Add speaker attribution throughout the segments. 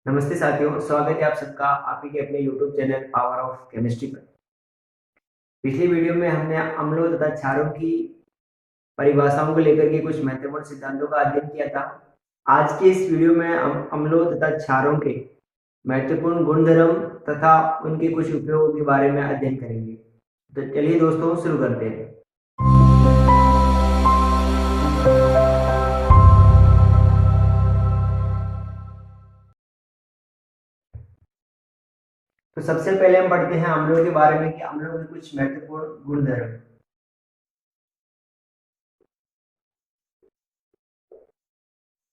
Speaker 1: नमस्ते साथियों, स्वागत है आप सबका आपके के अपने YouTube channel power of chemistry पर। पिछली वीडियो में हमने अम्लों तथा क्षारों की परिभाषाओं को लेकर के कुछ महत्वपूर्ण सिद्धांतों का अध्ययन किया था। आज के इस वीडियो में हम अम्लों तथा क्षारों के महत्वपूर्ण गुणधर्म तथा उनके कुछ उपयोगों के बारे में अध्ययन करेंगे। तो चलिए दोस्तों शुरू करते हैं। तो सबसे पहले हम पढ़ते हैं अम्लों के बारे में कि अम्लों के कुछ महत्वपूर्ण गुणधर्म।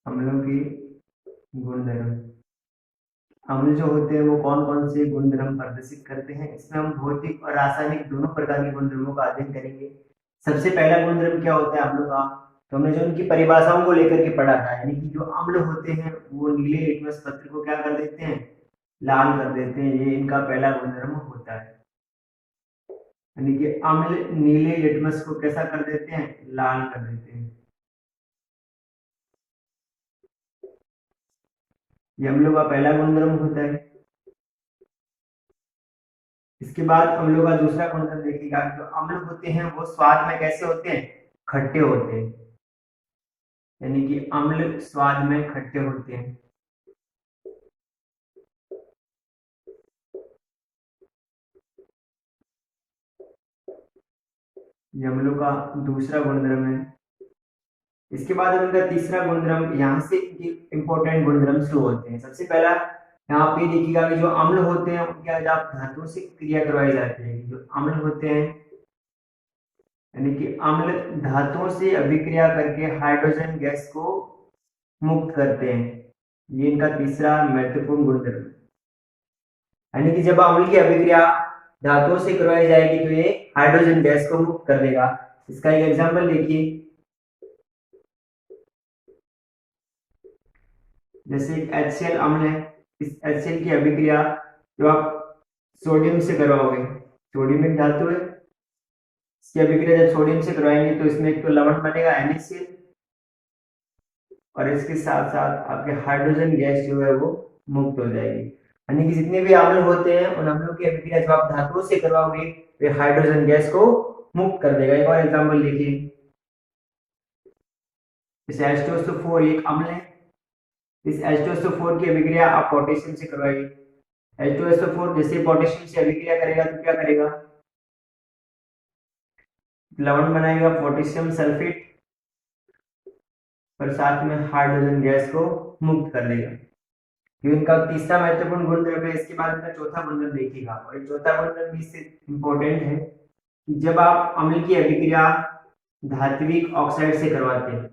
Speaker 1: अम्लों के गुणधर्म, अम्ल जो होते हैं वो कौन कौन से गुणधर्म प्रदर्शित करते हैं, इसमें हम भौतिक और रासायनिक दोनों प्रकार के गुणधर्मों का अध्ययन करेंगे। सबसे पहला गुणधर्म क्या होता है अम्लों का, तो हमने जो उनकी परिभाषाओं को लेकर के पढ़ा था, यानी कि जो अम्ल होते हैं वो नीले लिटमस पत्र को क्या कर देते हैं, लाल कर देते हैं। ये इनका पहला गुणधर्म होता है, यानी कि अम्ल नीले लिटमस को कैसा कर देते हैं, लाल कर देते हैं। ये अम्लों का पहला गुणधर्म होता है। इसके बाद अम्लों का दूसरा गुणधर्म देखिएगा, जो अम्ल होते हैं वो स्वाद में कैसे होते हैं, खट्टे होते हैं, यानी कि अम्ल स्वाद में खट्टे होते हैं। ये अम्लों का दूसरा गुणधर्म है। इसके बाद इनका तीसरा गुणधर्म, यहाँ से इंपॉर्टेंट गुणधर्म शुरू होते हैं। सबसे पहला यहाँ पे देखिएगा कि जो अम्ल होते हैं उनके आज आप धातुओं से क्रिया करवाई जाती है। जो अम्ल होते हैं यानी कि अम्ल धातुओं से अभिक्रिया करके हाइड्रोजन गैस को मुक्त करते हैं। ये इनका तीसरा महत्वपूर्ण गुणधर्म है, यानी कि जब अम्ल की अभिक्रिया धातुओं से करवाई जाएगी तो ये हाइड्रोजन गैस को मुक्त कर देगा। इसका एक एग्जांपल देखिए, जैसे एक HCl अम्ल है, इस HCl की अभिक्रिया जो आप सोडियम से करवाओगे, सोडियम एक धातु है, इसकी अभिक्रिया जब सोडियम से करवाएंगे तो इसमें एक तो लवण बनेगा NaCl, और इसके साथ साथ आपके हाइड्रोजन गैस जो है वो मुक्त हो जाएगी। यानी कि जितने भी अम्ल होते हैं उन अम्लों की अभिक्रिया जब आप धातुओं से करवाओगे वे हाइड्रोजन गैस को मुक्त कर देगा। एक और एग्जांपल देखिए, जैसे H2SO4 एक अम्ल है, इस H2SO4 की अभिक्रिया आप पोटेशियम से करवाइए। H2SO4 जैसे पोटेशियम से अभिक्रिया करेगा तो क्या करेगा, लवण बनाएगा पोटेशियम सल्फेट, और साथ में हाइड्रोजन गैस को मुक्त कर देगा। ये इनका तीसरा महत्वपूर्ण गुणधर्म है। इसके बाद इनका चौथा गुणधर्म देखिएगा, और ये चौथा गुणधर्म भी इससे इंपॉर्टेंट है कि जब आप अम्ल की अभिक्रिया धात्विक ऑक्साइड से करवाते हैं,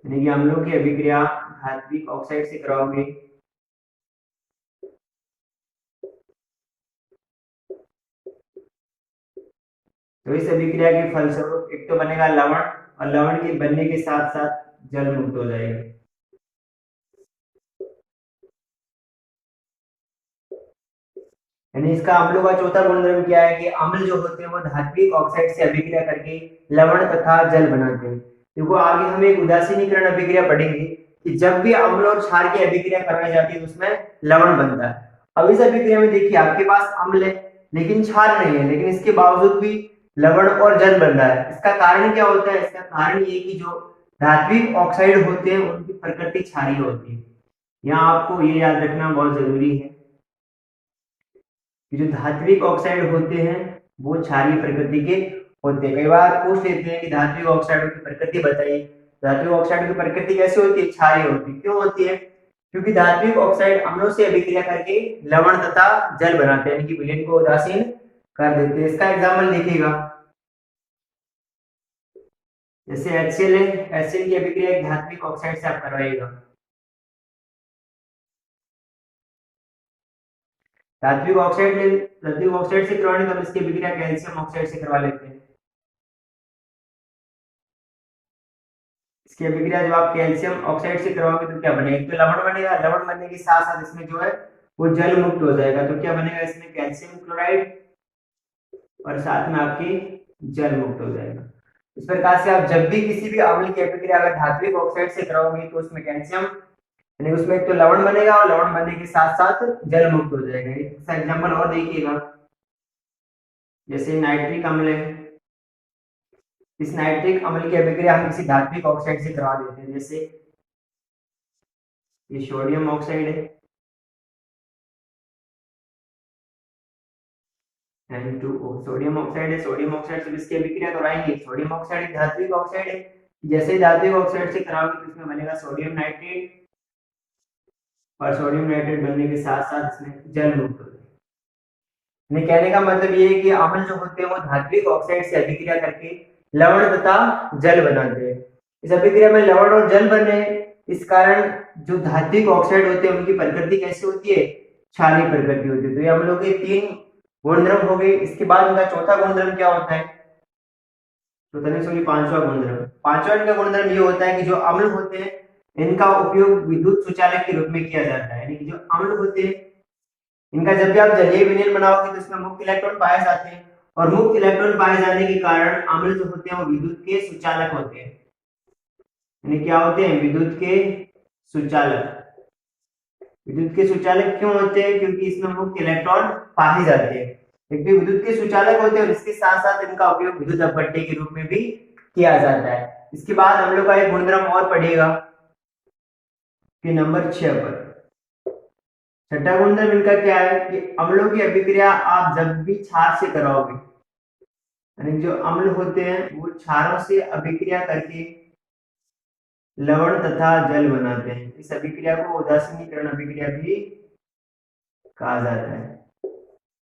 Speaker 1: यानी कि अम्लों की अभिक्रिया धात्विक ऑक्साइड से करवाओगे तो इस अभिक्रिया के फलस्वरूप एक तो बनेगा लवण, और लवण के बनने के साथ साथ जल मुक्त हो जाएगा। यानी इसका अम्लों का चौथा गुणधर्म क्या है कि अम्ल जो होते हैं वो धात्विक ऑक्साइड से अभिक्रिया करके लवण तथा जल बनाते हैं। देखो आगे हम एक उदासीनीकरण अभिक्रिया पढ़ेंगे कि जब भी अम्ल और क्षार की अभिक्रिया कराई जाती है तो उसमें लवण बनता है। अब इस अभिक्रिया में देखिए आपके पास अम्ल है लेकिन क्षार नहीं है, लेकिन इसके बावजूद भी लवण और जल बन रहा है। इसका कारण क्या होता है, इसका कारण ये कि जो धात्विक ऑक्साइड होते हैं उनकी प्रकृति क्षारीय होती है। यहाँ आपको ये याद रखना बहुत जरूरी है कि जो धात्विक ऑक्साइड होते हैं वो क्षारीय प्रकृति के होते हैं। कई बार पूछ लेते हैं कि धात्विक ऑक्साइडों की प्रकृति बताइए। धात्विक ऑक्साइड की प्रकृति कैसे होती है, क्षारीय होती है। क्यों होती है, क्योंकि धात्विक ऑक्साइड अम्लों से अभिक्रिया करके लवण तथा जल बनाते हैं, यानी कि विलयन को उदासीन कर देते हैं। इसका एग्जाम्पल देखिएगा, जैसे HCl है, HCl की अभिक्रिया एक धात्विक ऑक्साइड से आप करवाइएगा। धात्विक ऑक्साइड से करवाने तो हम इसकी अभिक्रिया कैल्शियम ऑक्साइड से करवा लेते हैं। इसकी अभिक्रिया जब आप कैल्शियम ऑक्साइड से करवाओगे तो क्या बनेगा, तो लवण बनेगा। लवण बनने के साथ साथ इसमें जो है वो जल मुक्त हो जाएगा। तो क्या बनेगा, इसमें कैल्शियम क्लोराइड और साथ में आपकी जल मुक्त हो जाएगा। इस प्रकार से आप जब भी किसी भी अम्ल की अभिक्रिया अगर धात्विक ऑक्साइड से कराओगे तो उसमें कैल्शियम यानी उसमें एक तो लवण बनेगा और लवण बनने के साथ साथ जल मुक्त हो जाएगा। इसका एग्जाम्पल और देखिएगा, जैसे नाइट्रिक अम्ल है, इस नाइट्रिक अम्ल की अभिक्रिया हम किसी धात्विक ऑक्साइड से करवा देते हैं, जैसे ये सोडियम ऑक्साइड है N2O, सोडियम ऑक्साइड है। सोडियम ऑक्साइड से इसकी अभिक्रिया करवाएंगे। सोडियम ऑक्साइड एक धात्विक ऑक्साइड है, जैसे ही धात्विक ऑक्साइड से कराओगे तो इसमें बनेगा सोडियम नाइट्रेट, और सोडियम नाइट्रेट बनने के साथ साथ इसमें जल मुक्त हो जाएगा। कहने का मतलब ये है कि अम्ल जो होते हैं वो धात्विक ऑक्साइड से अभिक्रिया करके लवण तथा जल बनाते हैं। इस अभिक्रिया में लवण और जल बने, इस कारण जो धात्विक ऑक्साइड होते हैं उनकी प्रकृति कैसी होती है, क्षारीय प्रकृति होती है। तो ये अम्लों के 3 गुणधर्म हो गए। इसके बाद उनका चौथा गुणधर्म क्या होता है, पांचवा गुणधर्म। पांचवा इनका गुणधर्म ये होता है कि जो अम्ल होते हैं इनका उपयोग विद्युत सुचालक के रूप में किया जाता है। यानी कि जो अम्ल होते हैं इनका जब भी आप जलीय विलयन बनाओगे तो इसमें मुक्त इलेक्ट्रॉन पाए जाते हैं, और मुक्त इलेक्ट्रॉन पाए जाने के कारण अम्ल जो होते हैं वो विद्युत के सुचालक होते हैं। यानी क्या होते हैं, विद्युत के सुचालक। विद्युत के सुचालक क्यों होते हैं, क्योंकि इसमें मुक्त इलेक्ट्रॉन पाए जाते हैं। एक भी विद्युत के सुचालक होते हैं और इसके साथ साथ इनका उपयोग विद्युत अपवर्तक के रूप में भी किया जाता है। इसके बाद हम लोग का एक गुणधर्म और पढ़ेगा कि नंबर 6 पर। छठा गुणधर्म इनका क्या है कि अम्लों की अभिक्रिया आप जब भी क्षार से कराओगे, यानी जो अम्ल होते हैं वो क्षारों से अभिक्रिया करके लवण तथा जल बनाते हैं। इस अभिक्रिया को उदासीनीकरण अभिक्रिया भी कहा जाता है।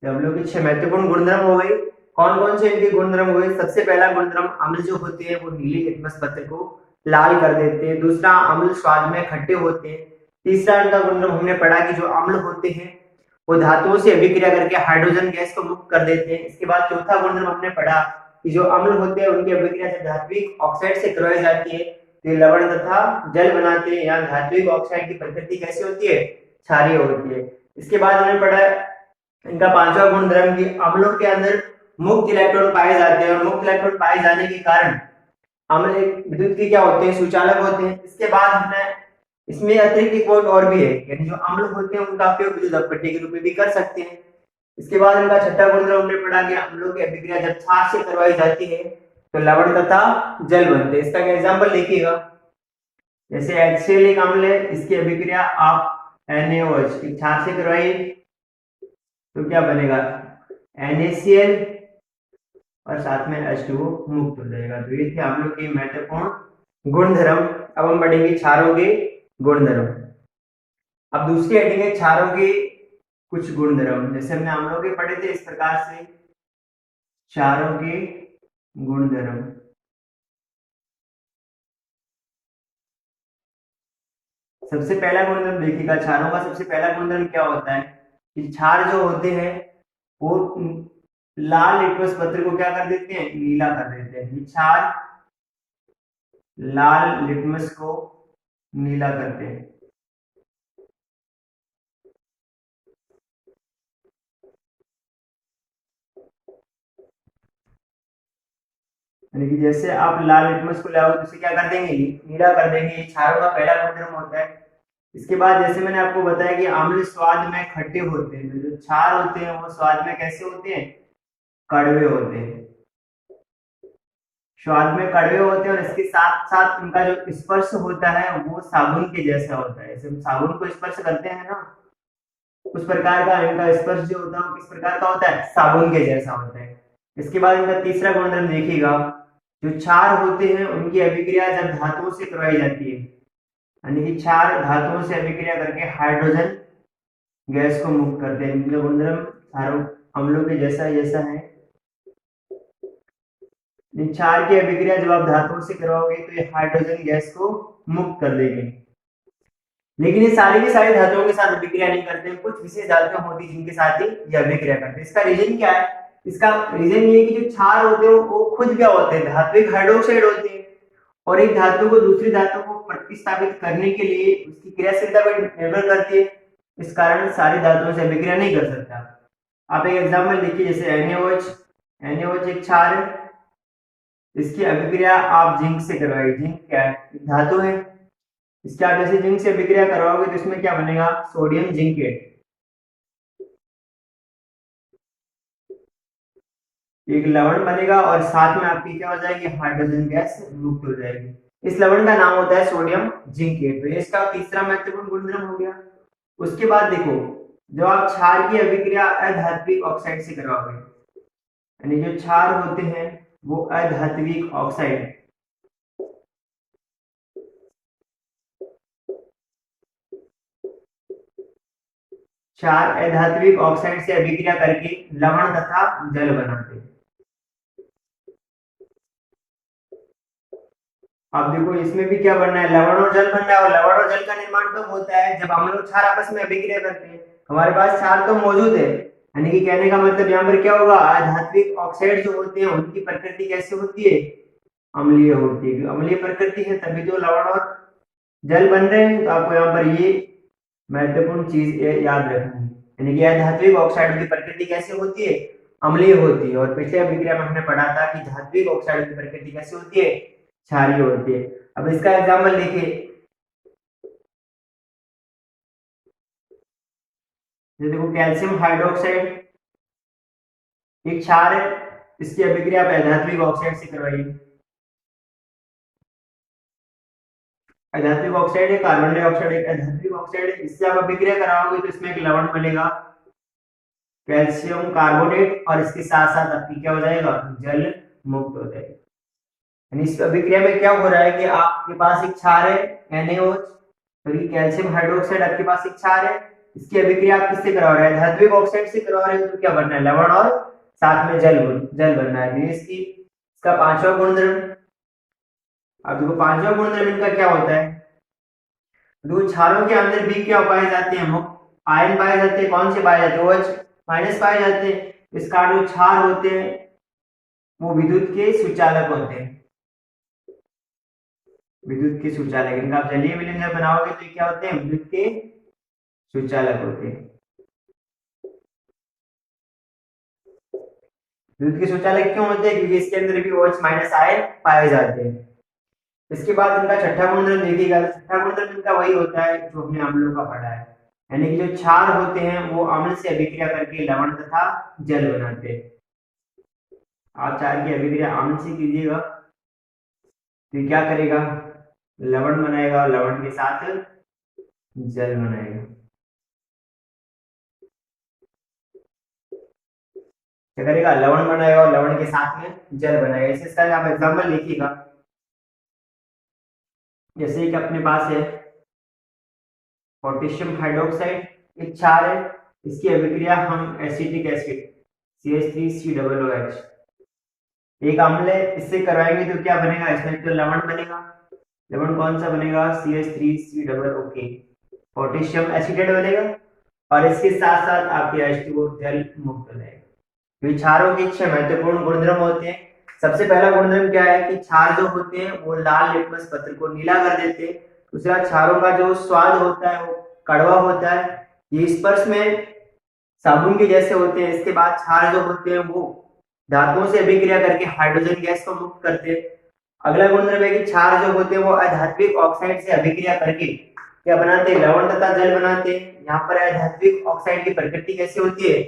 Speaker 1: तो अम्लों के 6 महत्वपूर्ण गुणधर्म हो गए। कौन कौन से इनके गुणधर्म हुए, सबसे पहला गुणधर्म, अम्ल जो होते हैं वो नीले लिटमस पत्र को लाल कर देते हैं। दूसरा, अम्ल स्वाद में खट्टे होते हैं। तीसरा इनका गुणधर्म हमने पढ़ा कि जो अम्ल होते हैं वो धातुओं से अभिक्रिया करके हाइड्रोजन गैस को मुक्त कर देते हैं। इसके बाद चौथा गुणधर्म हमने पढ़ा कि जो अम्ल होते हैं उनकी अभिक्रिया जब धात्विक ऑक्साइड से करवाई जाती है तो लवण तथा जल बनाते हैं। यहाँ धात्विक ऑक्साइड की प्रकृति कैसी होती है, क्षारीय होती है। इसके बाद हमने पढ़ा इनका पांचवा गुणधर्म की अम्लों के अंदर मुक्त इलेक्ट्रॉन पाए जाते हैं, और मुक्त इलेक्ट्रॉन पाए जाने के कारण अम्ल विद्युत के क्या होते हैं, सुचालक होते हैं। इसके बाद हमने इसमें अतिरिक्त एक पॉइंट और भी है, यानी जो अम्ल होते हैं उनका उपयोग विद्युत अपवर्तक के रूप में भी कर सकते हैं। इसके बाद इनका छठा गुणधर्म हमने पढ़ा कि अम्लों की अभिक्रिया जब क्षार से करवाई जाती है तो लवण तथा जल बनते हैं। इसका एग्जांपल देखिएगा, जैसे HCl एक अम्ल है, इसकी अभिक्रिया आप NaOH क्षार से करवाइए तो क्या बनेगा, NaCl, और साथ में H2O मुक्त हो जाएगा। तो ये थे अम्लों के महत्वपूर्ण गुणधर्म। अब हम पढ़ेंगे क्षारों के गुणधर्म। अब दूसरी हेडिंग है क्षारों के कुछ गुणधर्म। जैसे हमने अम्लों के पढ़े थे, इस प्रकार से क्षारों के गुणधर्म। सबसे पहला गुणधर्म देखिएगा, क्षारों का सबसे पहला गुणधर्म क्या होता है कि क्षार जो होते हैं वो लाल लिटमस पत्र को क्या कर देते हैं, नीला कर देते हैं। क्षार लाल लिटमस को नीला करते हैं। यानी कि जैसे आप लाल लिटमस को लाओगे तो उसे क्या कर देंगे, नीला कर देंगे। ये क्षारों का पहला गुणधर्म होता है। इसके बाद जैसे मैंने आपको बताया कि अम्ल स्वाद में खट्टे होते हैं, तो जो क्षार होते हैं वो स्वाद में कैसे होते हैं, कड़वे होते हैं। स्वाद में कड़वे होते हैं, और इसके साथ साथ उनका जो स्पर्श होता है वो साबुन के जैसा होता है। जैसे हम साबुन को स्पर्श करते हैं ना, उस प्रकार का इनका स्पर्श जो होता है वो किस प्रकार का होता है, साबुन के जैसा होता है। इसके बाद इनका तीसरा गुणधर्म देखिएगा, जो क्षार होते हैं उनकी अभिक्रिया जब धातुओं से करवाई जाती है, यानी कि क्षार धातुओं से अभिक्रिया करके हाइड्रोजन गैस को मुक्त करते हैं। इनका गुणधर्म क्षारों अम्लों के जैसा है। क्षार की अभिक्रिया जब आप धातुओं से करवाओगे तो ये हाइड्रोजन गैस को मुक्त कर देंगे। लेकिन ये सारी की सारी धातुओं के साथ अभिक्रिया नहीं करते हैं, कुछ विशेष धातुएं होती हैं जिनके साथ ही ये अभिक्रिया करते हैं। इसका रीजन क्या है, इसका रीजन ये है कि जो क्षार होते हैं वो खुद क्या होते हैं, धात्विक हाइड्रोक्साइड होते हैं, और एक धातु को दूसरी धातु को प्रतिस्थापित करने के लिए उसकी क्रियाशीलता पर निर्भर करती है। इस कारण सारी धातुओं से अभिक्रिया नहीं कर सकता। आप एक एग्जाम्पल देखिए, जैसे NaOH एक क्षार है, इसकी अभिक्रिया आप जिंक से करवाइए। जिंक क्या है, धातु है, इसके आप जैसे जिंक से अभिक्रिया करवाओगे तो इसमें क्या बनेगा, सोडियम जिंकेट, एक लवण बनेगा और साथ में आपकी क्या हो जाएगी, हाइड्रोजन गैस मुक्त हो जाएगी। इस लवण का नाम होता है सोडियम जिंकेट। तो ये इसका तीसरा महत्वपूर्ण गुणधर्म हो गया। उसके बाद देखो, जब आप क्षार की अभिक्रिया अधात्विक ऑक्साइड से करवाओगे, यानी जो क्षार होते हैं वो अधात्विक ऑक्साइड, क्षार अधात्विक ऑक्साइड से अभिक्रिया करके लवण तथा जल बनाते हैं। अब देखो इसमें भी क्या बनना है, लवण और जल बनना है। और लवण और जल का निर्माण तब होता है जब अम्ल और क्षार आपस में अभिक्रिया करते हैं। हमारे पास क्षार तो मौजूद है, यानी कि कहने का मतलब यहाँ पर क्या होगा, अधात्विक ऑक्साइड जो होते हैं उनकी प्रकृति कैसे होती है, अम्लीय होती है। अम्लीय प्रकृति है तभी तो लवण और जल बन रहे हैं। तो आपको यहाँ पर ये महत्वपूर्ण चीज याद रखनी है, यानी कि अधात्विक ऑक्साइड की प्रकृति कैसे होती है, अम्लीय होती है। और पिछले अभिक्रिया में हमने पढ़ा था कि धात्विक ऑक्साइड की प्रकृति कैसे होती है, क्षारीय होती है। अब इसका एग्जाम्पल देखिए, देखो कैल्शियम हाइड्रोक्साइड एक क्षार है, इसकी अभिक्रिया आप अधात्विक ऑक्साइड से करवाइए। अधात्विक ऑक्साइड है, कार्बन डाइऑक्साइड एक अधात्विक ऑक्साइड है, इससे आप अभिक्रिया कराओगे तो इसमें एक लवण बनेगा कैल्शियम कार्बोनेट, और इसके साथ साथ आपकी क्या हो जाएगा, जल मुक्त हो जाएगा। यानी इस अभिक्रिया में क्या हो रहा है कि आपके पास एक क्षार है NaOH, तो ये कैल्शियम हाइड्रोक्साइड आपके पास एक क्षार है, इसकी अभिक्रिया आप किससे करवा रहे हैं, धात्विक ऑक्साइड से करवा रहे हैं। तो क्या बनना है, लवण और साथ में जल बनना है। तो इसकी इसका पांचवा गुणधर्म। अब देखो पांचवा गुणधर्म इनका क्या होता है, दो क्षारों के अंदर भी क्या पाए जाते हैं, मुक्त आयन पाए जाते हैं। कौन से पाए जाते हैं, OH माइनस पाए जाते हैं। इसका जो क्षार होते हैं वो विद्युत के सुचालक होते हैं, विद्युत के सुचालक। इनका आप जलीय विलयन जब बनाओगे तो ये क्या होते हैं, विद्युत के सुचालक होते हैं। विद्युत के सुचालक क्यों होते हैं, क्योंकि इसके अंदर भी OH माइनस आयन पाए जाते हैं। इसके बाद इनका छठा गुणधर्म देखिएगा, छठा गुणधर्म इनका वही होता है जो हमने अम्लों का पढ़ा है, यानी कि जो क्षार होते हैं वो अम्ल से अभिक्रिया करके लवण तथा जल बनाते हैं। आप क्षार की अभिक्रिया अम्ल से कीजिएगा तो क्या करेगा, लवण बनाएगा, लवण के साथ जल बनाएगा। क्या करेगा, लवण बनाएगा और लवण के साथ में जल बनाएगा। इसे इसका आप एग्जाम्पल लिखिएगा, जैसे कि अपने पास है पोटेशियम हाइड्रोक्साइड एक क्षार है, इसकी अभिक्रिया हम एसिटिक एसिड CH3COOH एक अम्ल है, इससे करवाएंगे तो क्या बनेगा, इसमें तो लवण बनेगा। लवण कौन सा बनेगा, CH3COOH पोटेशियम एसिटेट बनेगा, और इसके साथ साथ आपके H2O जल मुक्त हो जाएगा। तो क्षारों के 6 महत्वपूर्ण गुणधर्म होते हैं। सबसे पहला गुणधर्म क्या है कि क्षार जो होते हैं वो लाल लिटमस पत्र को नीला कर देते हैं। दूसरा, क्षारों का जो स्वाद होता है वो कड़वा होता है, ये स्पर्श में साबुन के जैसे होते हैं। इसके बाद क्षार जो होते हैं वो धातुओं से अभिक्रिया करके हाइड्रोजन गैस को मुक्त करते हैं। अगला गुणधर्म है कि क्षार जो होते हैं वो अधात्विक ऑक्साइड से अभिक्रिया करके क्या बनाते हैं, लवण तथा जल बनाते हैं। यहाँ पर अधात्विक ऑक्साइड की प्रकृति कैसी होती है,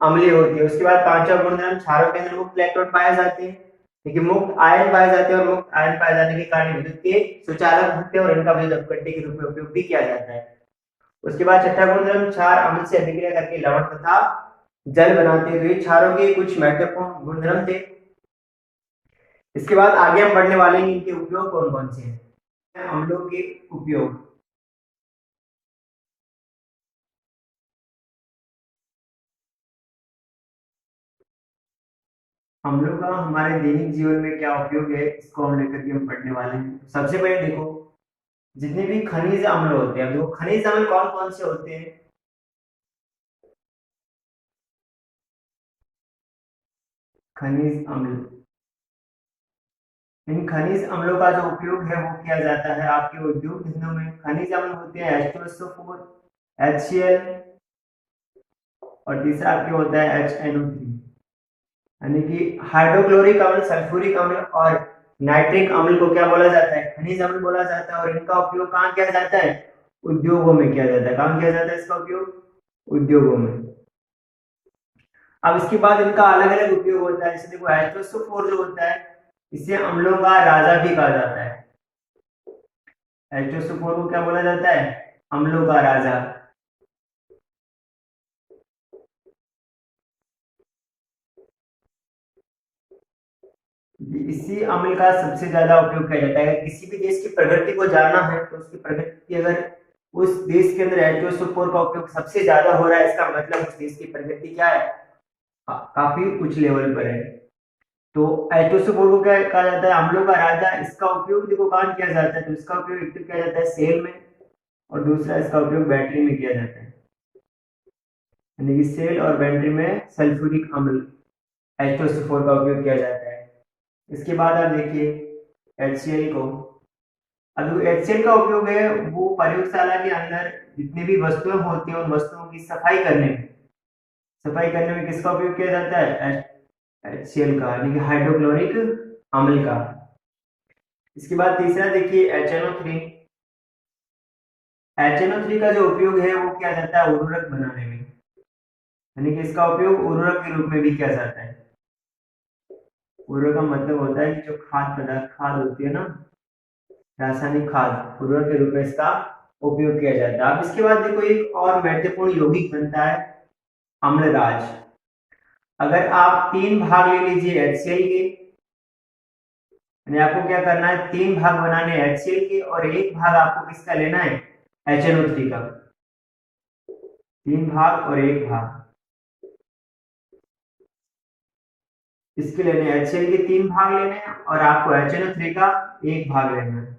Speaker 1: अम्लीय होती है। उसके बाद पांचवा गुणधर्म, क्षारों के अंदर मुक्त इलेक्ट्रॉन पाए जाते हैं, लेकिन मुक्त आयन पाए जाते हैं, और मुक्त आयन पाए जाने के कारण विद्युत के सुचालक होते हैं और इनका विद्युत अपकट्टी के रूप में उपयोग भी किया जाता है। उसके बाद छठा गुणधर्म, क्षार अम्ल से अभिक्रिया करके लवण तथा जल बनाते हैं। तो ये क्षारों के कुछ महत्वपूर्ण गुणधर्म थे। इसके बाद आगे हम बढ़ने वाले हैं, इनके उपयोग कौन कौन से हैं, अम्लों के उपयोग। अम्लों का हमारे दैनिक जीवन में क्या उपयोग है, इसको हम लेकर के हम पढ़ने वाले हैं। सबसे पहले देखो, जितने भी खनिज अम्ल होते हैं, देखो खनिज अम्ल कौन कौन से होते हैं, खनिज अम्ल। इन खनिज अम्लों का जो उपयोग है वो किया जाता है आपके उद्योग धंधों में। खनिज अम्ल होते हैं H2SO4, HCl, और तीसरा आपके होता है HNO3, यानी कि हाइड्रोक्लोरिक अम्ल, सल्फ्यूरिक अम्ल और नाइट्रिक अम्ल को क्या बोला जाता है? खनिज अम्ल बोला जाता है। और इनका उपयोग कहाँ किया जाता है? उद्योगों में किया जाता है। कहाँ किया जाता है इसका उपयोग? उद्योगों में। अब इसके बाद इनका अलग अलग उपयोग होता है। जैसे देखो H2SO4 जो होता है, इसे अम्लों का राजा भी कहा जाता है। H2SO4 को क्या बोला जाता है? अम्लों का राजा। इसी अम्ल का सबसे ज्यादा उपयोग किया जाता है। अगर किसी भी देश की प्रगति को जानना है तो उसकी प्रगति, अगर उस देश के अंदर H2SO4 का उपयोग सबसे ज्यादा हो रहा है, इसका मतलब उस देश की प्रगति क्या है? काफी उच्च लेवल पर है। तो H2SO4 को क्या कहा जाता है? अम्लों का राजा। इसका उपयोग देखो कहाँ किया जाता है? तो इसका उपयोग एक तो किया जाता है सेल में, और दूसरा इसका उपयोग बैटरी में किया जाता है। यानी कि सेल और बैटरी में सल्फ्यूरिक अम्ल H2SO4 का उपयोग किया जाता है। इसके बाद आप देखिए HCl को। अब HCl का उपयोग है वो प्रयोगशाला के अंदर जितनी भी वस्तुएं होती हैं उन वस्तुओं की सफाई करने में किसका उपयोग किया जाता है? HCl का, यानी कि हाइड्रोक्लोरिक अम्ल का। इसके बाद तीसरा देखिए HNO3। HNO3 का जो उपयोग है वो किया जाता है उर्वरक बनाने में, यानी कि इसका उपयोग उर्वरक के रूप में भी किया जाता है। उर्वरक का मतलब होता है कि जो खाद होती है ना, रासायनिक खाद, उर्वरक के रूप में इसका उपयोग किया जाता है। अब इसके बाद देखो एक और महत्वपूर्ण यौगिक बनता है अम्लराज। अगर आप 3 भाग ले लीजिए HCl के, यानी आपको क्या करना है? 3 भाग बनाने HCl के, और एक भाग आपको किसका लेना है? HNO3 का। 3 भाग और एक भाग इसके लेने, HCl के 3 भाग लेने हैं और आपको HNO3 का एक भाग लेना है।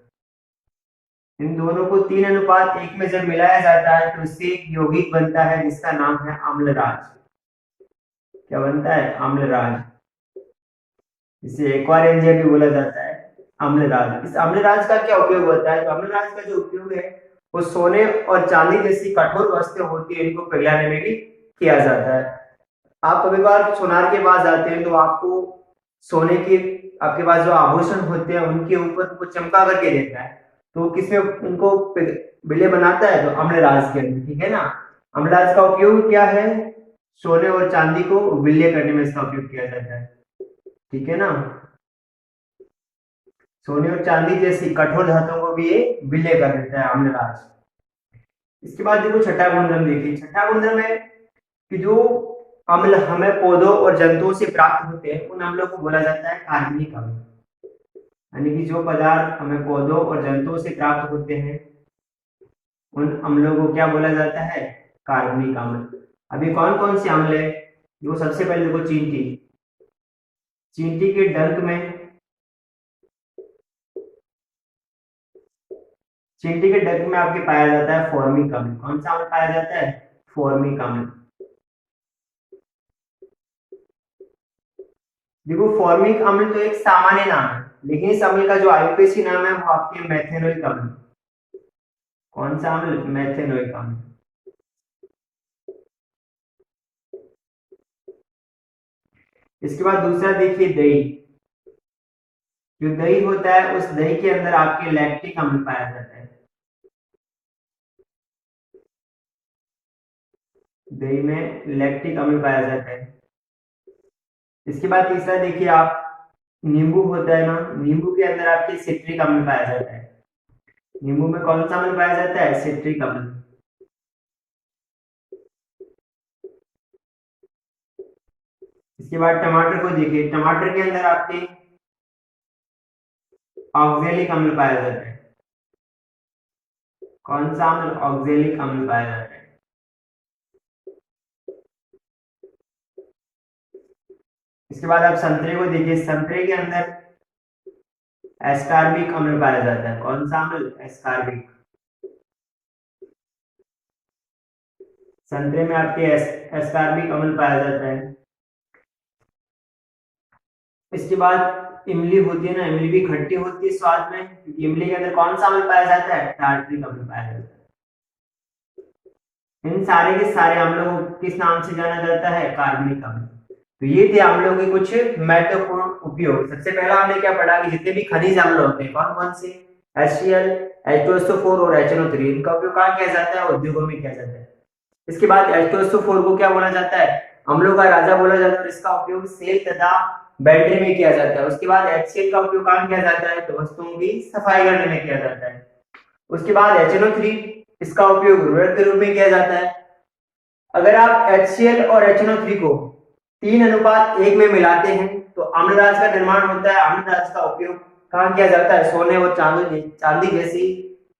Speaker 1: इन दोनों को 3:1 में जब मिलाया जाता है तो इससे एक यौगिक बनता है जिसका नाम है अम्लराज। क्या बनता है? अम्लराज। इसे एक्वा रेंजर भी बोला जाता है, अम्लराज। इस अम्लराज का क्या उपयोग होता है? तो अम्लराज का जो उपयोग है वो सोने और चांदी जैसी कठोर वस्तुएं होती है इनको पिघलाने में भी किया जाता है। आप कभी बार सोनार के पास जाते हैं तो आपको सोने के, आपके पास जो आभूषण होते हैं उनके ऊपर वो चमका करके देता है, तो किसमें उनको बिले बनाता है? तो अम्लराज के अंदर, ठीक है ना। अम्लराज का उपयोग क्या है? सोने और चांदी को विलय करने में इसका उपयोग किया जाता है, ठीक है ना। सोने और चांदी जैसी कठोर धातुओं को भी ये विलय कर देता है अम्लराज। इसके बाद देखो छठा गुणधर्म देखिए। छठा गुणधर्म है कि जो अम्ल हमें पौधों और जंतुओं से प्राप्त होते हैं उन अम्लों को बोला जाता है कार्बनिक अम्ल। यानी कि जो पदार्थ हमें पौधों और जंतुओं से प्राप्त होते हैं उन अम्लों को क्या बोला जाता है? कार्बनिक अम्ल। अभी कौन कौन से अम्ल है? देखो सबसे पहले देखो चींटी। चींटी के डंक में, चींटी के डंक में आपके पाया जाता है फॉर्मिक अम्ल। कौन सा अम्ल पाया जाता है? फॉर्मिक अम्ल। देखो फॉर्मिक अम्ल तो एक सामान्य नाम है, लेकिन इस अम्ल का जो आयुर्वेदी नाम है वो आपके मेथेनोइक अम्ल। कौन सा अम्ल? मेथेनोइक अम्ल। इसके बाद दूसरा देखिए दही। जो दही होता है उस दही के अंदर आपके लैक्टिक अम्ल पाया जाता है। दही में लैक्टिक अम्ल पाया जाता है। इसके बाद तीसरा देखिए आप, नींबू होता है ना, नींबू के अंदर आपके सिट्रिक अम्ल पाया जाता है। नींबू में कौन सा अम्ल पाया जाता है? सिट्रिक अम्ल। इसके बाद टमाटर को देखिए। टमाटर के अंदर आपके ऑक्जेलिक अम्ल पाया जाता है। कौन सा अम्ल? ऑक्जेलिक अम्ल पाया जाता है। इसके बाद आप संतरे को देखिए। संतरे के अंदर एस्कार्बिक अम्ल पाया जाता है। कौन सा अम्ल? एस्कार्बिक। संतरे में आपके एस्कार्बिक अम्ल पाया जाता है। इसके बाद इमली होती है ना, इमली भी खट्टी होती है स्वाद में, क्योंकि इमली के अंदर कौन सा अम्ल पाया जाता है? टार्ट्रिक अम्ल पाया जाता है। इन सारे के सारे अम्लों को किस नाम से जाना जाता है? कार्बनिक अम्ल। तो ये थे अम्लों के कुछ महत्वपूर्ण उपयोग। सबसे पहला हमने क्या पढ़ा कि जितने भी खनिज अम्ल होते हैं कौन कौन से, HCl, H2SO4 और HNO3, इनका उपयोग कहाँ किया जाता है, उद्योगों में किया जाता है। इसके बाद H2SO4 को क्या बोला जाता है, अम्लों का राजा बोला जाता है और इसका उपयोग सेल तथा बैटरी में किया जाता है। उसके बाद HCl का उपयोग कहाँ किया जाता है, तो वस्तुओं की सफाई करने में किया जाता है। उसके बाद HNO3, इसका उपयोग उर्वरक के रूप में किया जाता है। अगर आप HCl और HNO3 को 3:1 में मिलाते हैं तो अम्लराज का निर्माण होता है। अम्लराज का उपयोग कहाँ किया जाता है, सोने और चांदी जैसी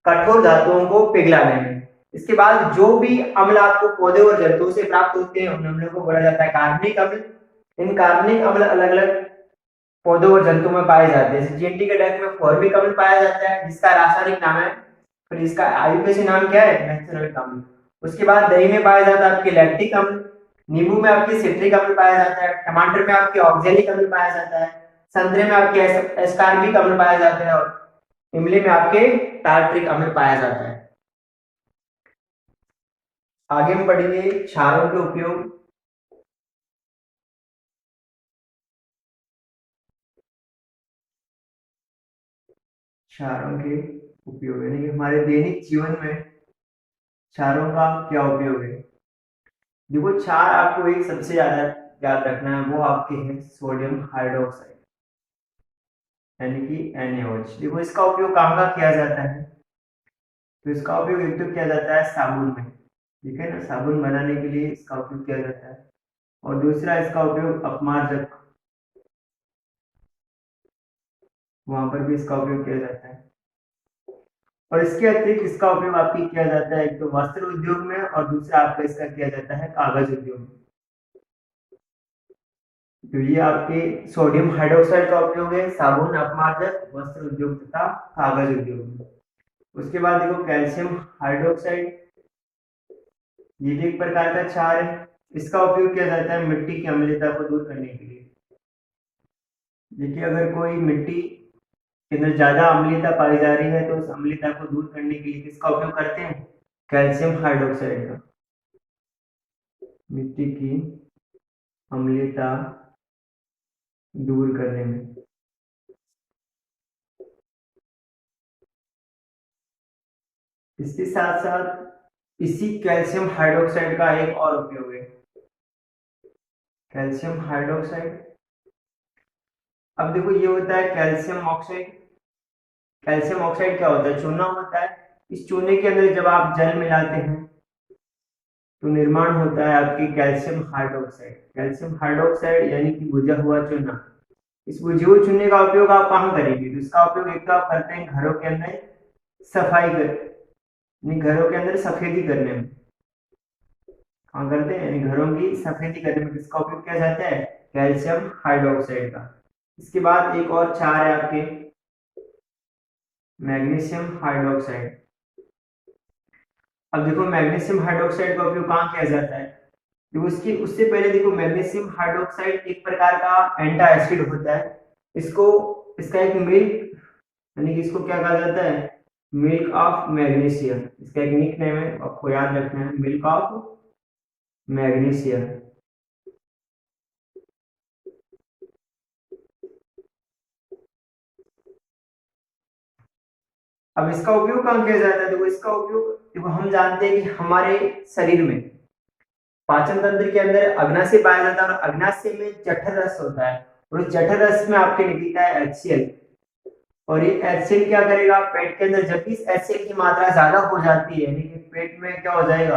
Speaker 1: कठोर धातुओं को पिघलाने में। इसके बाद जो भी अम्ल आपको पौधे और जंतुओं से प्राप्त होते हैं उन अम्लों को बोला जाता है कार्बनिक अम्ल। इन कार्बनिक अम्ल अलग अलग पौधों और जंतुओं में पाए जाते हैं। जैसे GNT के डेक में फॉर्मिक अम्ल पाया जाता है जिसका रासायनिक नाम है, फिर इसका आयुर्वेदिक नाम क्या है, मैथ्योनिक अम्ल। उसके बाद दही में पाया जाता है आपके लैक्टिक अम्ल, नींबू में आपके सिट्रिक अम्ल पाया जाता है, टमाटर में आपके ऑक्जेलिक अम्ल पाया जाता है, संतरे में आपके एस्कार्बिक अम्ल पाया जाता है और इमली में आपके टार्ट्रिक अम्ल पाया जाता है। आगे हम पढ़ेंगे क्षारों के उपयोग। क्षारों के उपयोग यानी कि हमारे दैनिक जीवन में क्षारों का क्या उपयोग है। देखो क्षार आपको एक सबसे ज्यादा याद रखना है, वो आपके है सोडियम हाइड्रोक्साइड यानी कि NaOH। देखो इसका उपयोग कहाँ का किया जाता है, तो इसका उपयोग एक तो किया जाता है साबुन में, ठीक है ना, साबुन बनाने के लिए इसका उपयोग किया जाता है। और दूसरा इसका उपयोग अपमार्जक, वहां पर भी इसका उपयोग किया जाता है। और इसके अतिरिक्त इसका उपयोग आपकी किया जाता है एक तो वस्त्र उद्योग में और दूसरा आपका इसका किया जाता है कागज उद्योग में। तो ये आपके सोडियम हाइड्रोक्साइड का उपयोग है साबुन, अपमार्जक, वस्त्र उद्योग तथा कागज उद्योग में। उसके बाद देखो कैल्शियम हाइड्रोक्साइड, ये भी एक प्रकार का क्षार है। इसका उपयोग किया जाता है मिट्टी की अम्लता को दूर करने के लिए। देखिए अगर कोई मिट्टी के अंदर ज्यादा अम्लता पाई जा रही है तो उस अम्लता को दूर करने के लिए किसका उपयोग करते हैं, कैल्शियम हाइड्रोक्साइड का, मिट्टी की अम्लता दूर करने में। इसके साथ साथ इसी कैल्शियम हाइड्रोक्साइड का एक और उपयोग है, कैल्शियम हाइड्रोक्साइड। अब देखो ये होता है कैल्शियम ऑक्साइड। कैल्शियम ऑक्साइड क्या होता है, चूना होता है। इस चूने के अंदर जब आप जल मिलाते हैं तो निर्माण होता है आपकी कैल्शियम हाइड्रोक्साइड। कैल्शियम हाइड्रोक्साइड यानी कि बुझा हुआ चूना। इस बुझे हुए चूने का उपयोग आप कहाँ करेंगे, तो इसका उपयोग एक तो आप करते हैं घरों के अंदर सफाई कर, यानी घरों के अंदर सफेदी करने में, कहाँ करते हैं, यानी घरों की सफेदी करने में किसका उपयोग किया जाता है, कैल्शियम हाइड्रोक्साइड का। इसके बाद एक और क्षार है आपके मैग्नीशियम हाइड्रोक्साइड। अब देखो मैग्नीशियम हाइड्रोक्साइड का उपयोग कहाँ किया जाता है, देखो उसकी उससे पहले देखो मैग्नीशियम हाइड्रोक्साइड एक प्रकार का एंटा एसिड होता है। इसको इसका एक मिल्क यानी कि इसको क्या कहा जाता है, मिल्क ऑफ मैग्नीशियम। इसका एक निक नेम है, आपको याद रखना है, मिल्क ऑफ मैग्नीशियम। अब इसका उपयोग कहाँ किया जाता है, देखो इसका उपयोग देखो हम जानते हैं कि हमारे शरीर में पाचन तंत्र के अंदर अग्नाशय पाया जाता है और अग्नाशय में जठर रस होता है और उस जठर रस में आपके निकलता है HCl। और ये HCl क्या करेगा, पेट के अंदर जब भी इस HCl की मात्रा ज्यादा हो जाती है यानी कि पेट में क्या हो जाएगा,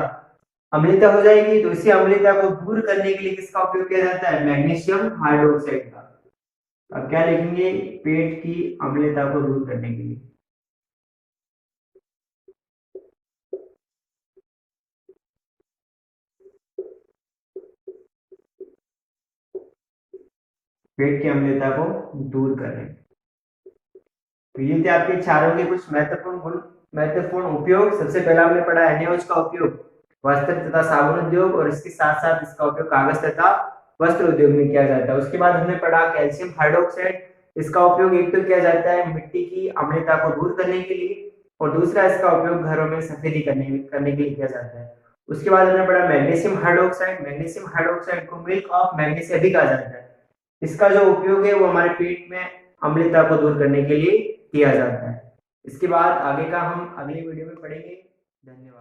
Speaker 1: अम्लता हो जाएगी, तो इसी अम्लता को दूर करने के लिए किसका उपयोग किया जाता है, मैग्नीशियम हाइड्रोक्साइड का। अब क्या लिखेंगे, पेट की अम्लता को दूर करने के लिए। पेट की अम्लता को दूर करें। तो ये थे आपके क्षारों के कुछ महत्वपूर्ण गुण, महत्वपूर्ण उपयोग। सबसे पहला हमने पढ़ा NaOH का उपयोग वस्त्र तथा साबुन उद्योग और इसके साथ साथ इसका उपयोग कागज तथा वस्त्र उद्योग में किया जाता है। उसके बाद हमने पढ़ा कैल्शियम हाइड्रोक्साइड। इसका उपयोग एक तो किया जाता है मिट्टी की अम्लता को दूर करने के लिए और दूसरा इसका उपयोग घरों में सफेदी करने के लिए किया जाता है। उसके बाद हमने पढ़ा मैग्नीशियम हाइड्रोक्साइड। मैग्नीशियम हाइड्रोक्साइड को मिल्क ऑफ मैग्नीशियम भी कहा जाता है। इसका जो उपयोग है वो हमारे पेट में अम्लता को दूर करने के लिए किया जाता है। इसके बाद आगे का हम अगले वीडियो में पढ़ेंगे। धन्यवाद।